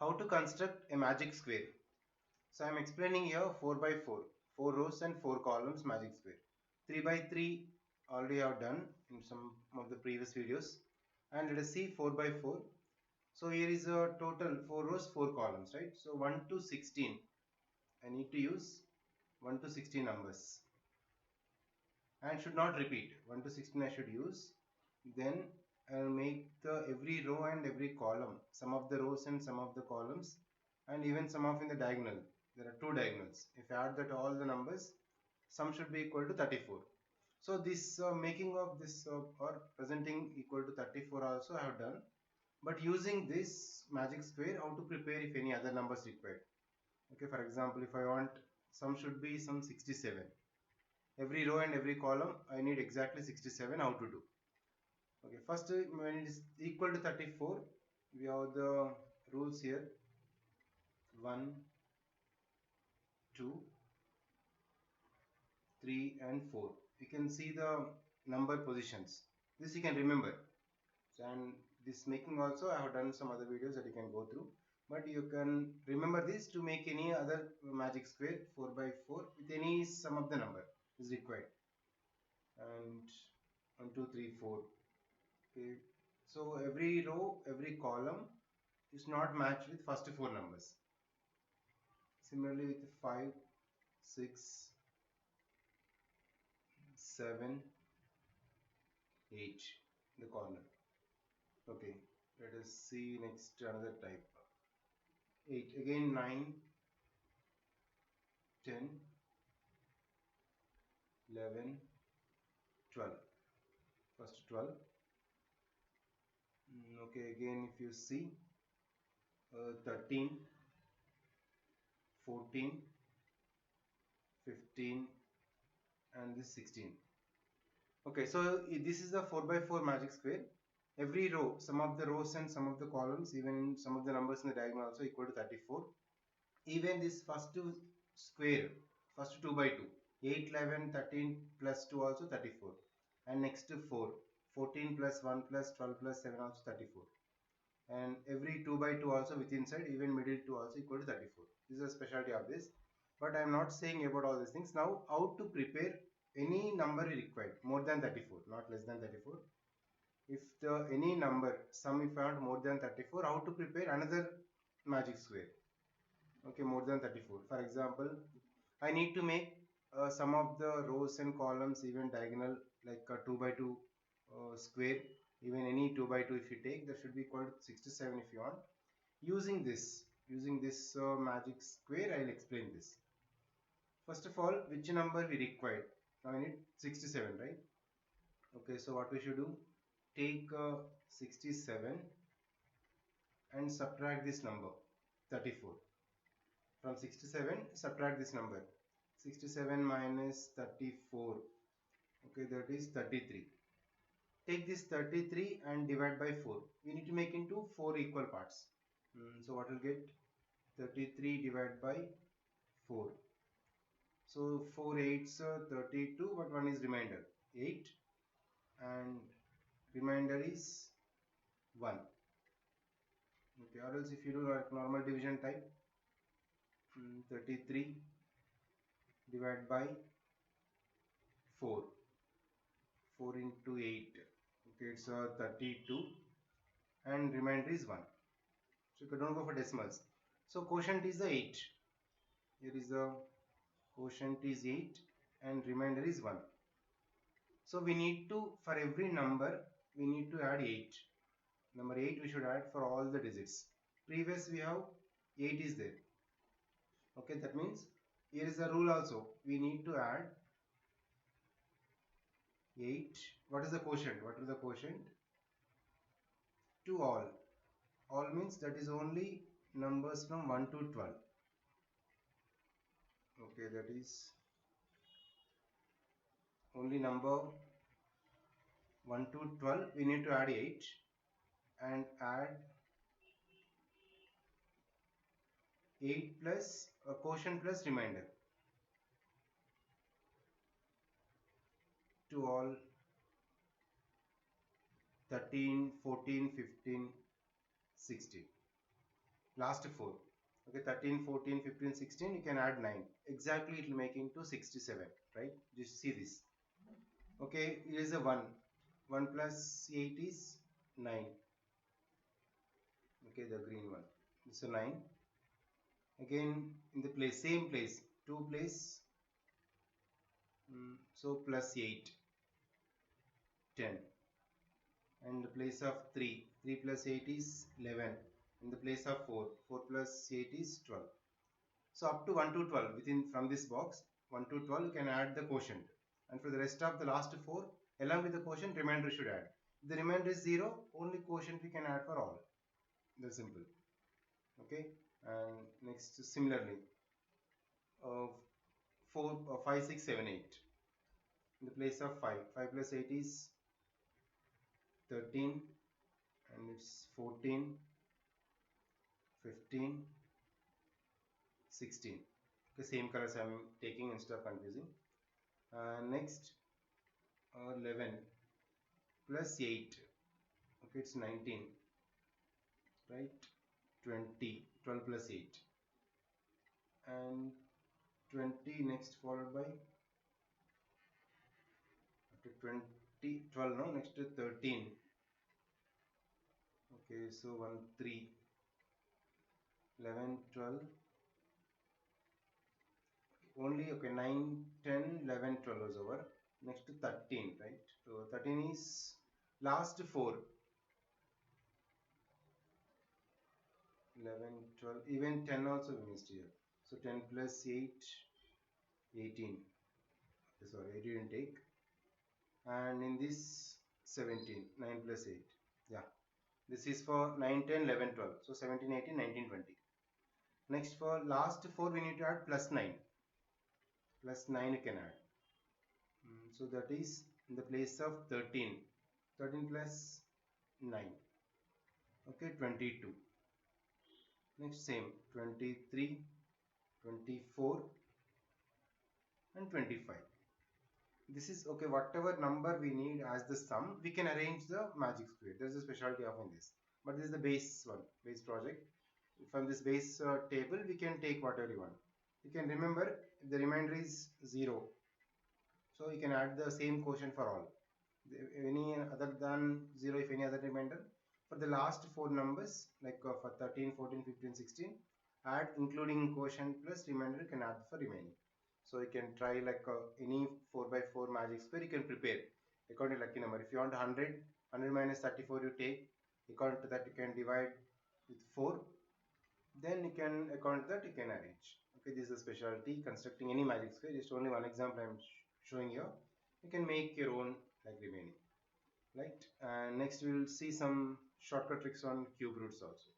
How to construct a magic square. So I am explaining here 4 by 4, 4 rows and 4 columns magic square. 3 by 3 already I have done in some of the previous videos, and let us see 4 by 4. So here is a total 4 rows, 4 columns, right? So 1 to 16 I need to use 1 to 16 numbers and should not repeat. 1 to 16 I should use. Then I will make the every row and every column, some of the rows and some of the columns, and even some of in the diagonal. There are two diagonals. If I add that all the numbers, sum should be equal to 34. So this making of this or presenting equal to 34 also I have done. But using this magic square, how to prepare if any other numbers required. Okay, for example, if I want sum should be some 67. Every row and every column I need exactly 67. How to do? Okay, first when it is equal to 34, we have the rules here: 1, 2, 3 and 4. You can see the number positions. This you can remember. And this making also I have done some other videos that you can go through. But you can remember this to make any other magic square 4 by 4 with any sum of the number is required. And 1, 2, 3, 4. Okay. So every row, every column is not matched with first four numbers. Similarly with 5, 6, 7, 8, the corner. Okay, let us see next another type. 8, again 9, 10, 11, 12. First 12. Okay, again if you see 13, 14, 15 and this 16. Okay, so this is the 4 by 4 magic square. Every row, some of the rows and some of the columns, even some of the numbers in the diagonal also equal to 34. Even this first two square, first 2 by 2, 8, 11, 13 plus 2 also 34. And next to 4, 14 plus 1 plus 12 plus 7 also 34. And every 2 by 2 also with inside, even middle 2 also equal to 34. This is a specialty of this. But I am not saying about all these things. Now, how to prepare any number required more than 34, not less than 34. If the any number, sum if I want more than 34, how to prepare another magic square. Okay, more than 34. For example, I need to make some of the rows and columns even diagonal, like a 2 by 2 square. Even any 2 by 2 if you take, that should be equal to 67 if you want. Using this magic square, I will explain this. First of all, which number we required? Now I need 67, right? Okay, so what we should do? Take 67 and subtract this number 34. From 67, subtract this number. 67 minus 34. Okay, that is 33. Take this 33 and divide by 4. We need to make into 4 equal parts. So what will get? 33 divided by 4. So 4 8s 32, but 1 is remainder 8, and remainder is 1. Okay, or else if you do like normal division type, 33 divided by 4, 4 into 8, okay, it's 32, and remainder is 1. So you don't go for decimals. So quotient is the 8. Here is the quotient is 8 and remainder is 1. So we need to, for every number, we need to add 8. Number 8 we should add for all the digits. Previous we have 8 is there. Okay, that means here is the rule also. We need to add 8. What is the quotient? What is the quotient? To all. All means that is only numbers from 1 to 12. Okay, that is only number 1 to 12. We need to add 8 and add 8 plus quotient plus remainder to all 13, 14, 15, 16. last 4. Okay, 13, 14, 15, 16, you can add 9. Exactly, it will make into 67, right? Just see this. Okay, here is a 1. 1 plus 8 is 9. Okay, the green one. So 9. Again, in the place, same place, 2 place, so plus 8, 10. And the place of 3, 3 plus 8 is 11. In the place of 4, 4 plus 8 is 12. So up to 1 to 12 within from this box 1 to 12 you can add the quotient, and for the rest of the last 4 along with the quotient remainder should add. If the remainder is 0, only quotient we can add for all. That's simple. Okay, and next similarly 4 5 6 7 8. In the place of 5, 5 plus 8 is 13, and it's 14, 15, 16. The same colors I am taking instead of confusing. Next 11 plus 8, okay, it's 19, right? 20, 12 plus 8, and 20 next followed by, after 20, 12, no, next to 13. Okay, so 1 3, 11, 12, only, okay, 9, 10, 11, 12 was over. Next to 13, right? So 13 is last 4. 11, 12, even 10 also we missed here. So 10 plus 8, 18. Sorry, I didn't take. And in this 17, 9 plus 8. Yeah, this is for 9, 10, 11, 12. So 17, 18, 19, 20. Next, for last 4 we need to add plus 9. Plus 9 you can add. So that is in the place of 13. 13 plus 9. Okay, 22. Next, same 23, 24, and 25. This is okay, whatever number we need as the sum, we can arrange the magic square. There is a specialty of in this, but this is the base one, base project. From this base table we can take whatever you want. You can remember if the remainder is 0, so you can add the same quotient for all. Any other than 0, if any other remainder, for the last 4 numbers, like for 13, 14, 15, 16, add including quotient plus remainder, you can add for remaining. So you can try like any 4 by 4 magic square you can prepare according to lucky number. If you want 100, 100 minus 34 you take, according to that you can divide with 4, then you can, according to that you can arrange. Okay, this is a specialty constructing any magic square. Just only one example I am showing here. You can make your own like remaining, right? And next we will see some shortcut tricks on cube roots also.